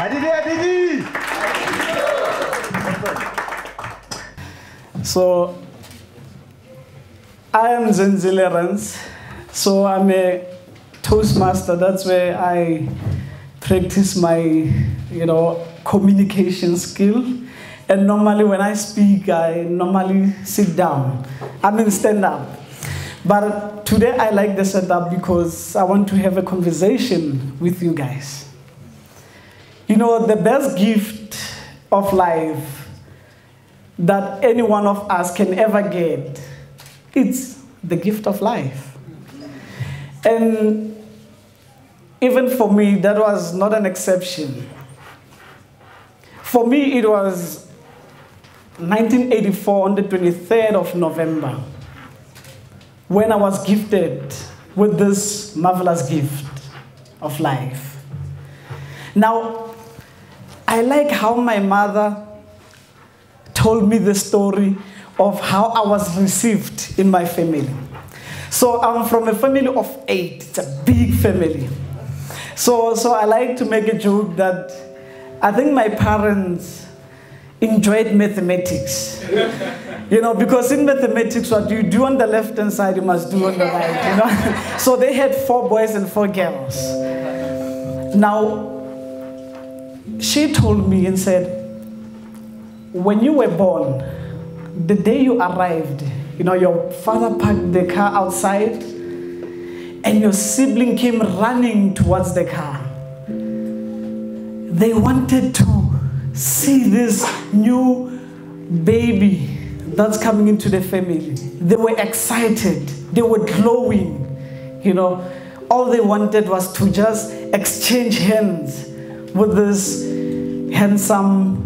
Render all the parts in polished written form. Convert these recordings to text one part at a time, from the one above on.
Hadithi! So, I am Zenzile Rens. So, I'm a Toastmaster. That's where I practice my, communication skill. And normally when I speak, I normally sit down. Stand up. But today I like the setup because I want to have a conversation with you guys. The best gift of life that any one of us can ever get, it's the gift of life. And even for me, that was not an exception. For me, it was 1984 on the 23rd of November when I was gifted with this marvelous gift of life. Now, I like how my mother told me the story of how I was received in my family. So I'm from a family of 8. It's a big family. So I like to make a joke that I think my parents enjoyed mathematics. Because in mathematics, what you do on the left-hand side, you must do on the right, So they had 4 boys and 4 girls. Now, she told me and said, when you were born, the day you arrived, your father parked the car outside and your sibling came running towards the car. They wanted to see this new baby that's coming into the family. They were excited. They were glowing. All they wanted was to just exchange hands with this handsome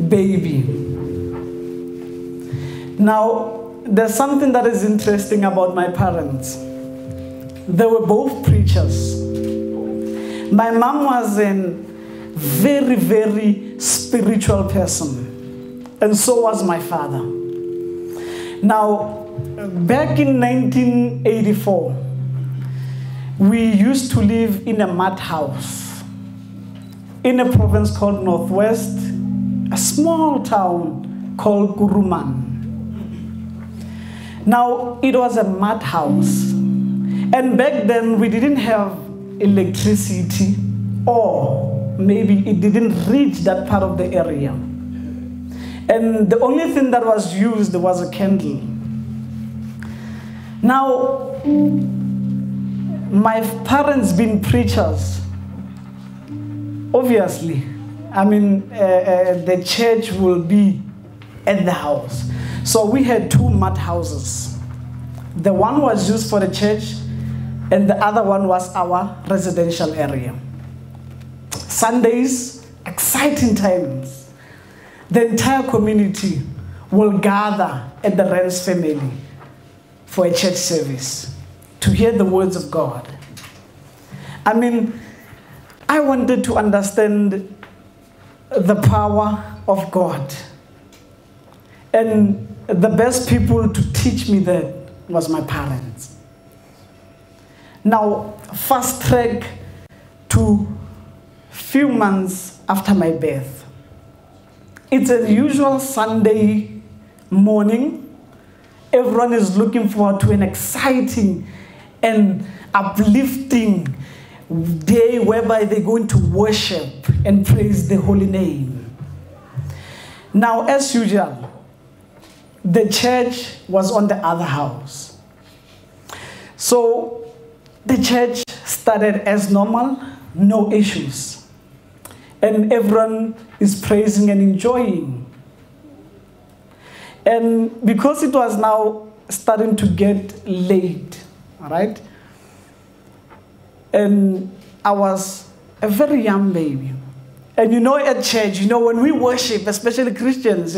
baby. Now, there's something that is interesting about my parents. They were both preachers. My mom was a very, very spiritual person, and so was my father. Now, back in 1984, we used to live in a mud house in a province called Northwest, a small town called Kuruman. Now, it was a mud house. And back then, we didn't have electricity, or maybe it didn't reach that part of the area. And the only thing that was used was a candle. Now, my parents being preachers, obviously, the church will be at the house. So we had 2 mud houses. The one was used for the church, and the other one was our residential area. Sundays, exciting times. The entire community will gather at the Rens family for a church service to hear the words of God. I wanted to understand the power of God. And the best people to teach me that was my parents. Now, fast track to few months after my birth. It's a usual Sunday morning. Everyone is looking forward to an exciting and uplifting day whereby they're going to worship and praise the holy name. Now, as usual, the church was on the other house. So the church started as normal, no issues. And everyone is praising and enjoying. And because it was now starting to get late, all right? And I was a very young baby. And at church, when we worship, especially Christians,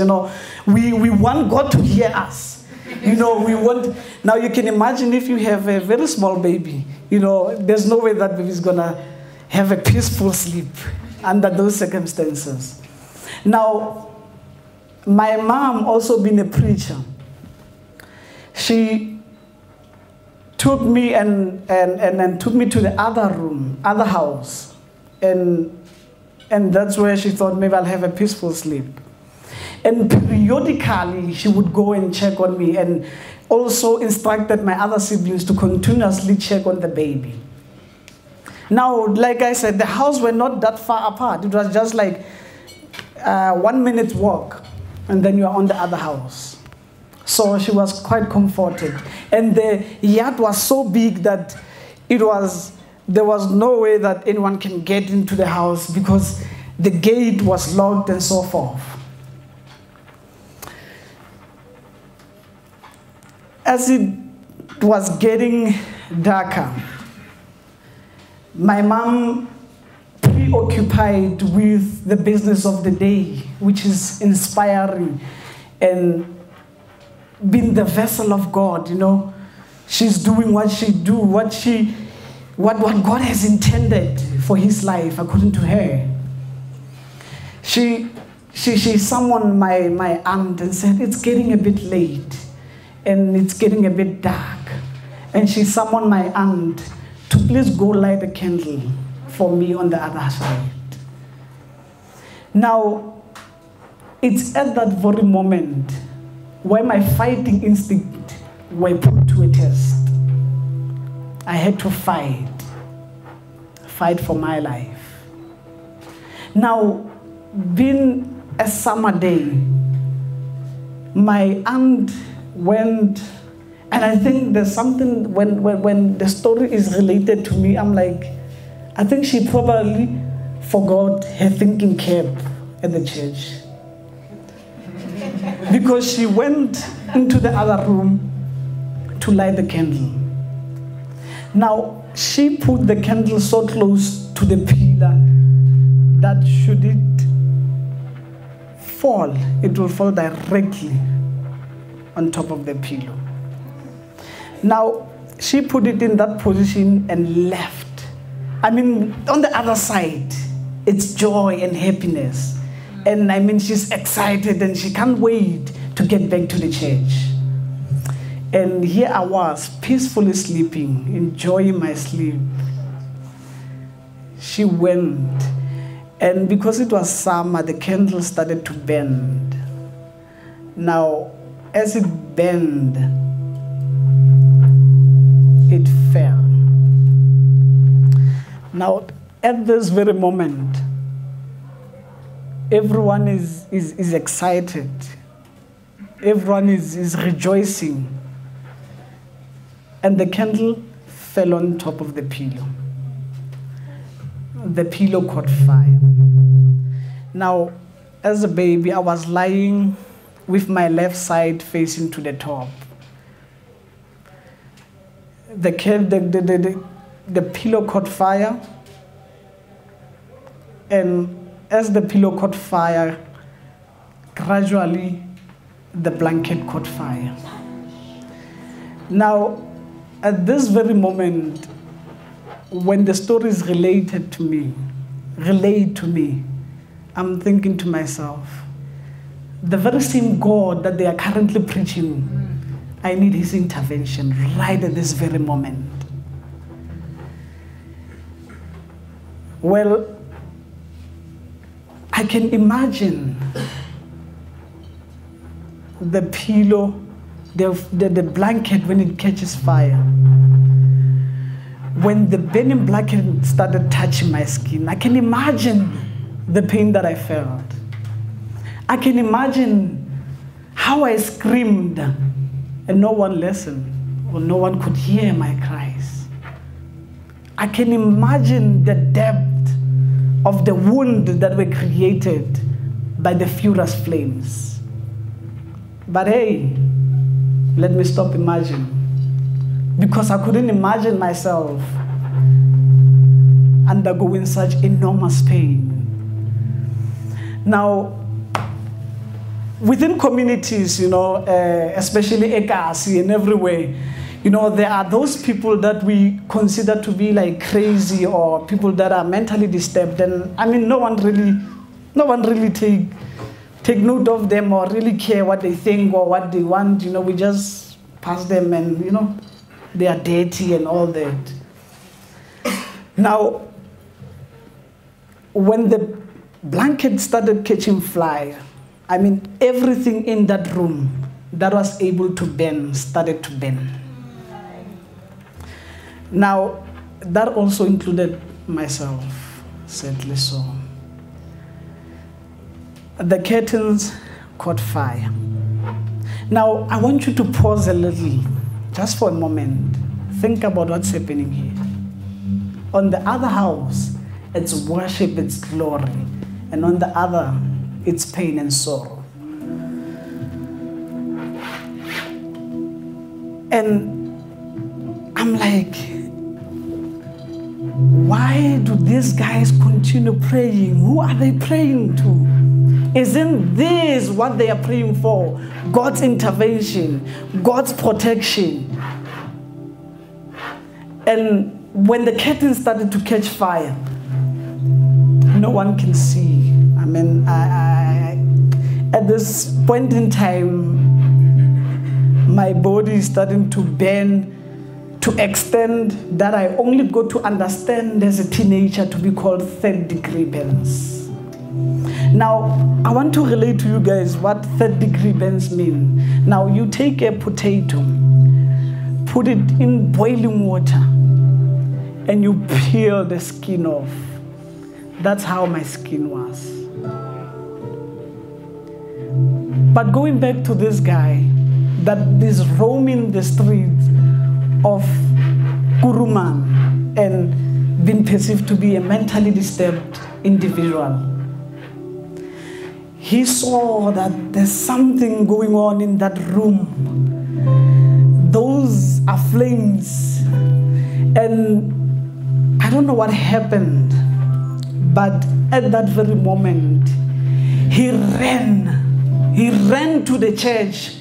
we want God to hear us. Now you can imagine if you have a very small baby, there's no way that baby is going to have a peaceful sleep under those circumstances. Now, my mom also being a preacher, she took me and took me to the other room, other house. And And that's where she thought maybe I'll have a peaceful sleep. And periodically, she would go and check on me and also instructed my other siblings to continuously check on the baby. Now, like I said, the houses were not that far apart. It was just like 1 minute walk, and then you're on the other house. So she was quite comforted. And the yard was so big that there was no way that anyone can get into the house because the gate was locked and so forth. As it was getting darker, my mom, preoccupied with the business of the day, which is inspiring and being the vessel of God, she's doing what she do, what God has intended for his life, according to her. She summoned my aunt and said, it's getting a bit late and it's getting a bit dark. And she summoned my aunt to please go light a candle for me on the other side. Now, it's at that very moment where my fighting instinct were put to a test. I had to fight for my life. Now, being a summer day, my aunt went, and I think there's something, when the story is related to me, I'm like, I think she probably forgot her thinking cap at the church. Because she went into the other room to light the candle. Now, she put the candle so close to the pillar that should it fall, it will fall directly on top of the pillow. Now, she put it in that position and left. I mean, on the other side, it's joy and happiness. And I mean, she's excited and she can't wait to get back to the church. And here I was, peacefully sleeping, enjoying my sleep. She went, and because it was summer, the candle started to bend. Now, as it bent, it fell. Now, at this very moment, everyone is excited. Everyone is rejoicing. And the candle fell on top of the pillow. The pillow caught fire. Now, as a baby, I was lying with my left side facing to the top. The pillow caught fire, and as the pillow caught fire, gradually the blanket caught fire. Now, at this very moment, when the story is relayed to me, I'm thinking to myself, the very same God that they are currently preaching, I need his intervention right at this very moment. Well, I can imagine the pillow, the blanket when it catches fire. When the burning blanket started touching my skin, I can imagine the pain that I felt. I can imagine how I screamed and no one listened or no one could hear my cries. I can imagine the depth of the wound that were created by the furious flames. But hey, let me stop imagining, because I couldn't imagine myself undergoing such enormous pain. Now, within communities, especially Ekasi and everywhere, there are those people that we consider to be like crazy or people that are mentally disturbed. And I mean, no one really take note of them or really care what they think or what they want. We just pass them and, they are dirty and all that. Now, when the blankets started catching fire. I mean, everything in that room that was able to burn started to burn. Now, that also included myself, sadly so. The curtains caught fire. Now, I want you to pause a little, just for a moment. Think about what's happening here. On the other house, it's worship, it's glory. And on the other, it's pain and sorrow. And I'm like, why do these guys continue praying? Who are they praying to? Isn't this what they are praying for? God's intervention, God's protection. And when the curtain started to catch fire, no one can see. I mean, at this point in time, my body is starting to burn to extent that I only got to understand as a teenager to be called third-degree burns. Now, I want to relate to you guys what third-degree burns mean. Now, you take a potato, put it in boiling water, and you peel the skin off. That's how my skin was. But going back to this guy that is roaming the streets of Kuruman and being perceived to be a mentally disturbed individual, he saw that there's something going on in that room. Those are flames. And I don't know what happened, but at that very moment, he ran to the church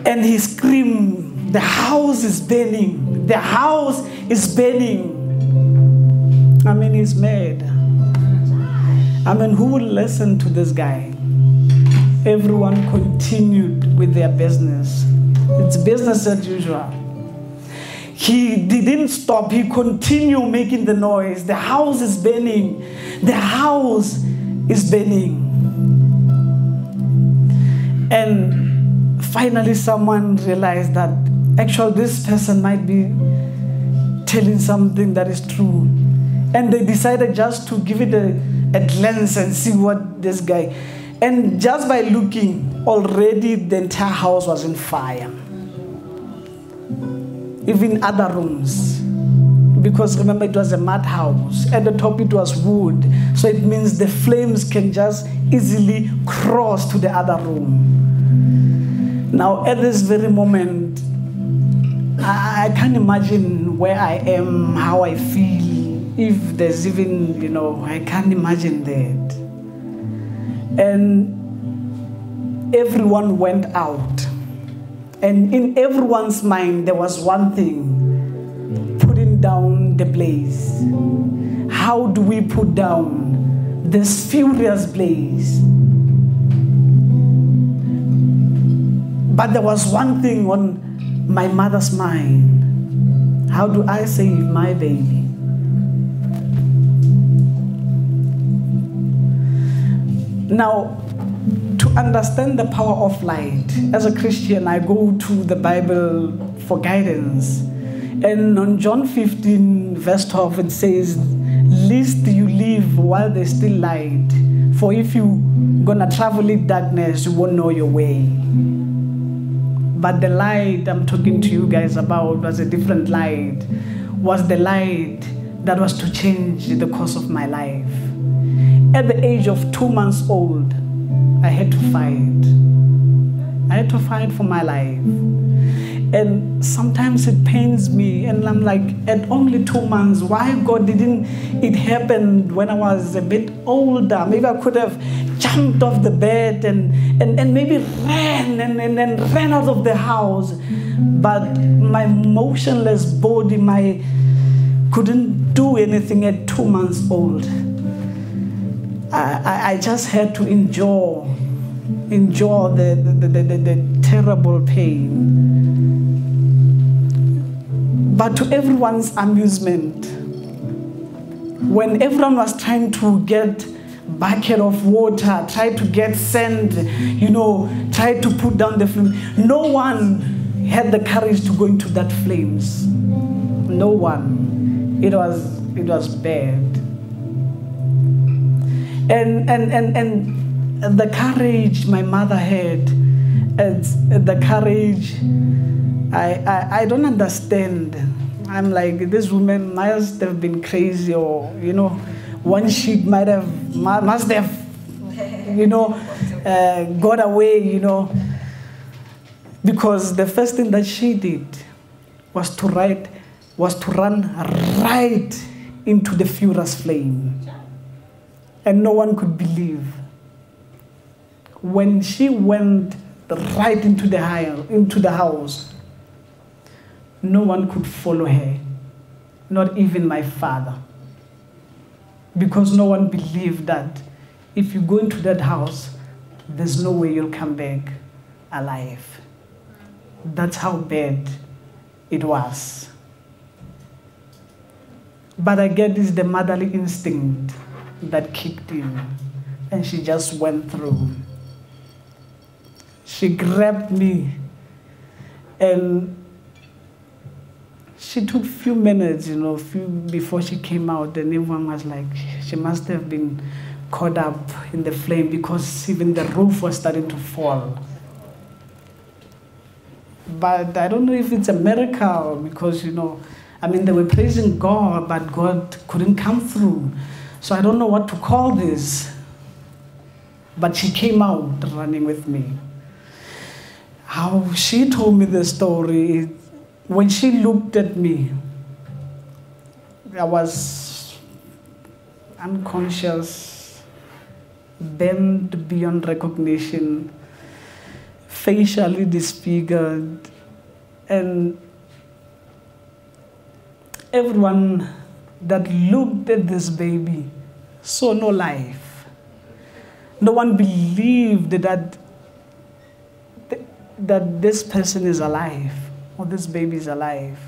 and he screamed, "The house is burning, the house is burning." I mean, he's mad. I mean, who would listen to this guy? Everyone continued with their business. It's business as usual. He didn't stop. He continued making the noise. The house is burning. The house is burning. And finally, someone realized that actually this person might be telling something that is true. And they decided just to give it a glance and see what this guy. And just by looking, already the entire house was in fire. Even other rooms. Because remember, it was a mud house. At the top, it was wood. So it means the flames can just easily cross to the other room. Now, at this very moment, I can't imagine where I am, how I feel. If there's even, I can't imagine that. And everyone went out. And in everyone's mind, there was one thing: putting down the blaze. How do we put down this furious blaze? But there was one thing on my mother's mind: how do I save my baby? Now, to understand the power of light, as a Christian, I go to the Bible for guidance. And on John 15, verse 12, it says, "Lest you live while there's still light. For if you're gonna travel in darkness, you won't know your way." But the light I'm talking to you guys about was a different light. Was the light that was to change the course of my life. At the age of 2 months old, I had to fight. I had to fight for my life. And sometimes it pains me, and I'm like, at only 2 months, why God didn't it happen when I was a bit older? Maybe I could have jumped off the bed and maybe ran and ran out of the house. But my motionless body, couldn't do anything at 2 months old. I just had to endure the terrible pain. But to everyone's amusement, when everyone was trying to get bucket of water, tried to get sand, tried to put down the flame. No one had the courage to go into that flames. No one. It was bad. And the courage my mother had, the courage, I don't understand. I'm like, this woman must have been crazy, or one sheep must have got away, because the first thing that she did was to run right into the furious flame. And no one could believe. When she went right into the house, no one could follow her, not even my father. Because no one believed that if you go into that house, there's no way you'll come back alive. That's how bad it was. But I get it's the motherly instinct that kicked in, and she just went through. She grabbed me, and she took a few minutes, before she came out, and everyone was like, she must have been caught up in the flame, because even the roof was starting to fall. But I don't know if it's a miracle, because, they were praising God, but God couldn't come through. So I don't know what to call this. But she came out running with me. How she told me the story, when she looked at me, I was unconscious, bent beyond recognition, facially disfigured, and everyone that looked at this baby saw no life. No one believed that this person is alive, or this baby is alive.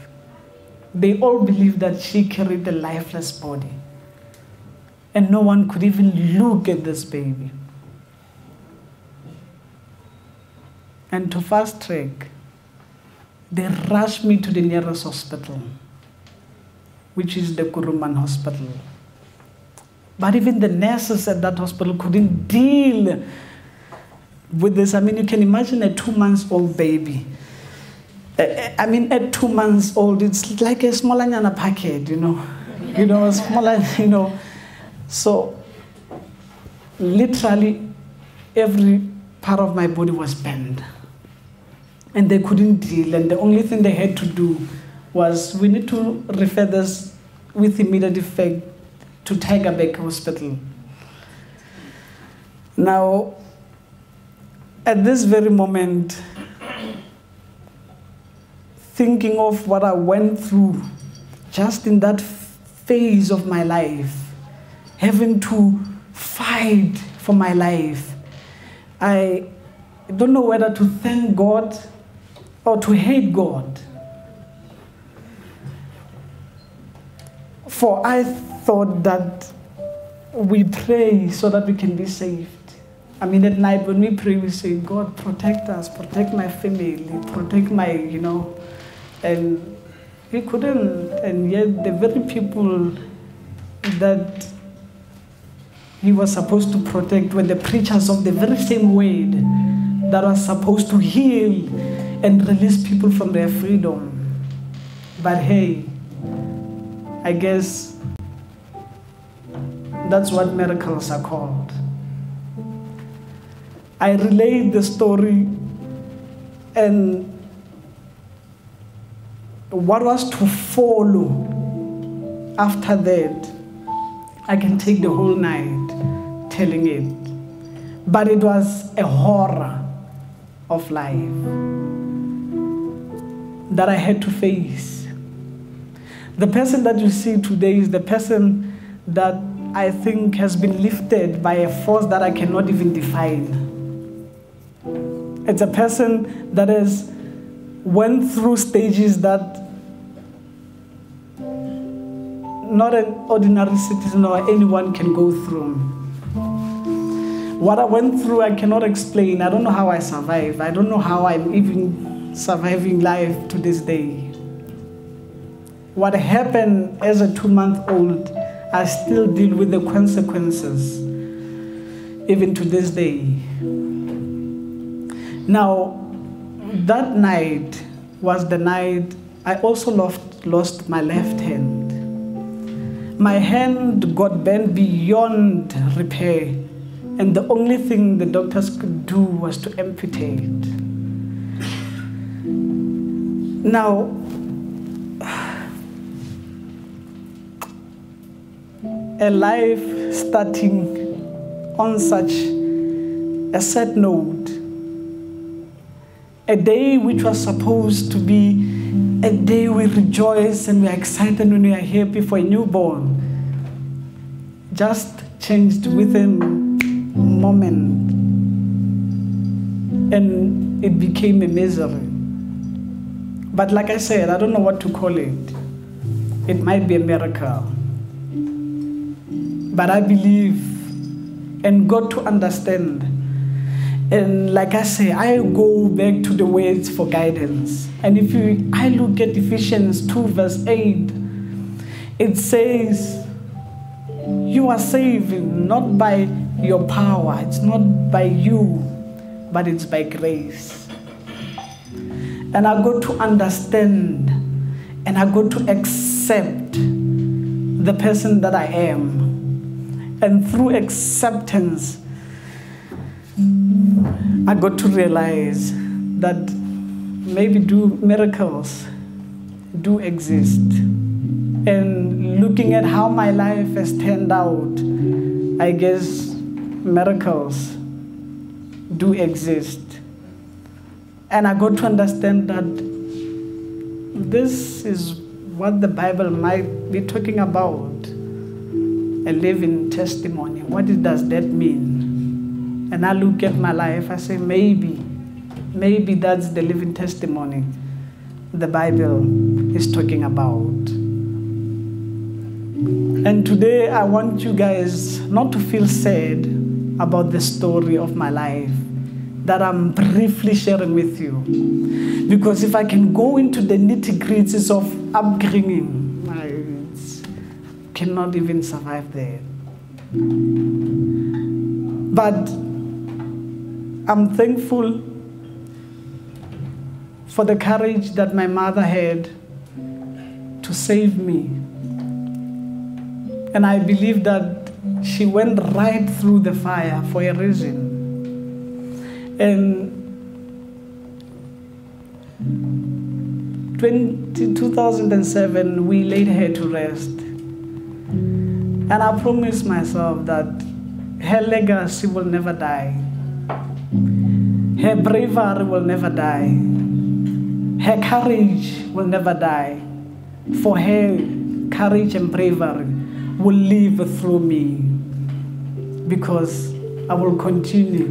They all believed that she carried a lifeless body. And no one could even look at this baby. And to fast track, they rushed me to the nearest hospital, which is the Kuruman Hospital. But even the nurses at that hospital couldn't deal with this. You can imagine a 2-month-old baby. At 2 months old, it's like a small anyana packet, a smaller, So, literally, every part of my body was bent. And they couldn't deal, and the only thing they had to do was, we need to refer this with immediate effect to Tigerbeck Hospital. Now, at this very moment, thinking of what I went through just in that phase of my life, having to fight for my life, I don't know whether to thank God or to hate God. For I thought that we pray so that we can be saved. At night when we pray, we say, God, protect us, protect my family, protect my, and He couldn't. And yet the very people that He was supposed to protect were the preachers of the very same word that was supposed to heal and release people from their freedom. But hey, I guess that's what miracles are called. I relayed the story, and what was to follow after that, I can take the whole night telling it. But it was a horror of life that I had to face. The person that you see today is the person that I think has been lifted by a force that I cannot even define. It's a person that has went through stages that not an ordinary citizen or anyone can go through. What I went through, I cannot explain. I don't know how I survived. I don't know how I'm even surviving life to this day. What happened as a 2-month-old, I still deal with the consequences, even to this day. Now, that night was the night I also lost my left hand. My hand got bent beyond repair, and the only thing the doctors could do was to amputate. Now, a life starting on such a sad note, a day which was supposed to be a day we rejoice and we are excited when we are happy for a newborn, just changed within a moment, and it became a misery. But like I said, I don't know what to call it. It might be a miracle. But I believe and got to understand. And like I say, I go back to the words for guidance. And if I look at Ephesians 2 verse 8, it says, you are saved not by your power. It's not by you, but it's by grace. And I got to understand and I got to accept the person that I am. And through acceptance, I got to realize that maybe miracles do exist. And looking at how my life has turned out, I guess miracles do exist. And I got to understand that this is what the Bible might be talking about. A living testimony. What does that mean? And I look at my life, I say, maybe that's the living testimony the Bible is talking about. And today I want you guys not to feel sad about the story of my life that I'm briefly sharing with you. Because if I can go into the nitty-gritties of upbringing, cannot even survive there. But I'm thankful for the courage that my mother had to save me. And I believe that she went right through the fire for a reason. And 2007, we laid her to rest. And I promised myself that her legacy will never die. Her bravery will never die. Her courage will never die. For her courage and bravery will live through me, because I will continue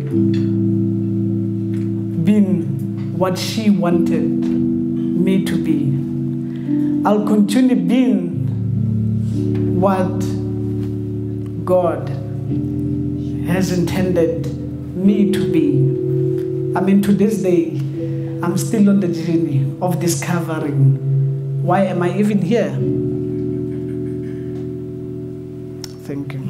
being what she wanted me to be. I'll continue being what God has intended me to be. I mean, to this day, I'm still on the journey of discovering why am I even here. Thank you.